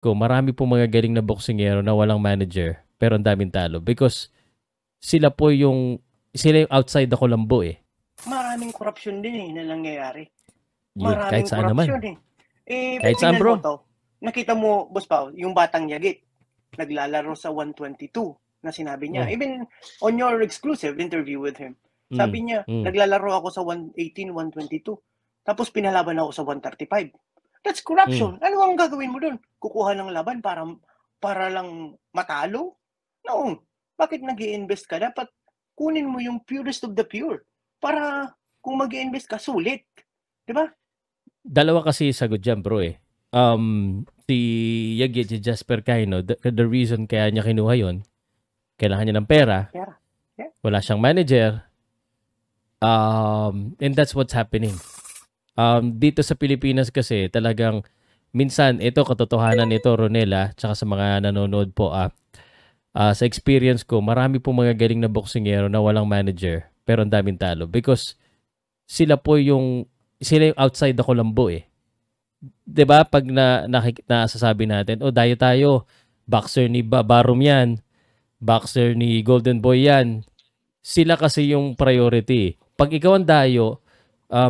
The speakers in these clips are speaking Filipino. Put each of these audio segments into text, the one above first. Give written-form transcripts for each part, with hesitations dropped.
ko, marami po mga galing na boksingero na walang manager pero ang daming talo because sila yung outside the Colombo eh. Maraming korupsyon din na nangyayari. Yun, Maraming kahit saan naman. korupsyon Kahit saan, bro. mo to, nakita mo, Boss Pao, yung batang Yagit, naglalaro sa 122 na sinabi niya. Even on your exclusive interview with him, sabi niya, naglalaro ako sa 118, 122. Tapos pinalaban ako sa 135. That's corruption. Ano ang gagawin mo dun? Kukuha ng laban para lang matalo? No. Bakit nag-i-invest ka? Dapat kunin mo yung purest of the pure. Para kung mag-i-invest ka, sulit. Diba? Dalawa kasi sagot dyan, bro eh. Si Yagit, si Jasper Cayno, the reason kaya niya kinuha yun, kailangan niya ng pera. Yeah. Wala siyang manager. And that's what's happening. Dito sa Pilipinas kasi talagang minsan ito katotohanan nito, Ronela, tsaka sa mga nanonood po sa experience ko, marami po mga galing na boksingero na walang manager pero ang daming talo because sila yung outside the Colombo eh. 'Di ba pag nasasabi natin, dayo tayo, boxer ni Barum yan, boxer ni Golden Boy yan. Sila kasi yung priority. Pag ikaw ang dayo,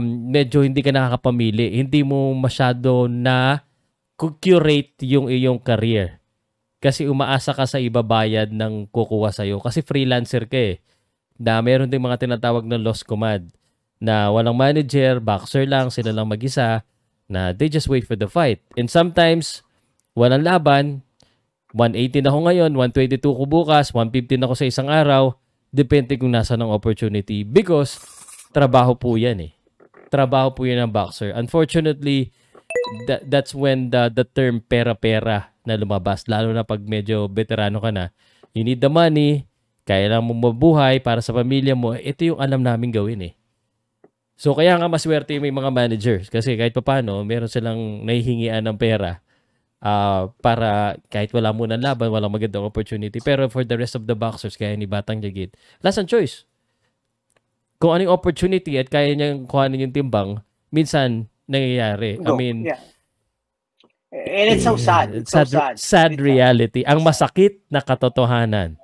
medyo hindi ka nakakapamili. Hindi mo masyado na curate yung iyong career. Kasi umaasa ka sa ibabayad ng kukuha sa'yo. Kasi freelancer ka eh. Na meron din mga tinatawag na lost command. Na walang manager, boxer lang, sila lang mag-isa. Na they just wait for the fight. And sometimes, walang laban. 118 ako ngayon, 122 ko bukas, 115 ako sa isang araw. Depende kung nasa ng opportunity. Because, trabaho po yan eh. Trabaho po yan ng boxer. Unfortunately, that's when the term pera-pera na lumabas. Lalo na pag medyo veterano ka na. You need the money, kaya lang mo mabuhay para sa pamilya mo. Ito yung alam namin gawin eh. So kaya nga maswerte yung may mga managers. Kasi kahit paano, meron silang nahihingian ng pera para kahit wala muna laban, walang magandang opportunity. Pero for the rest of the boxers, kaya ni Batang Yagit, last choice. Kung anong opportunity at kaya niyang kuhanin yung timbang, minsan nangyayari. I mean, yeah. And it's so sad. It's sad reality. Ang masakit na katotohanan.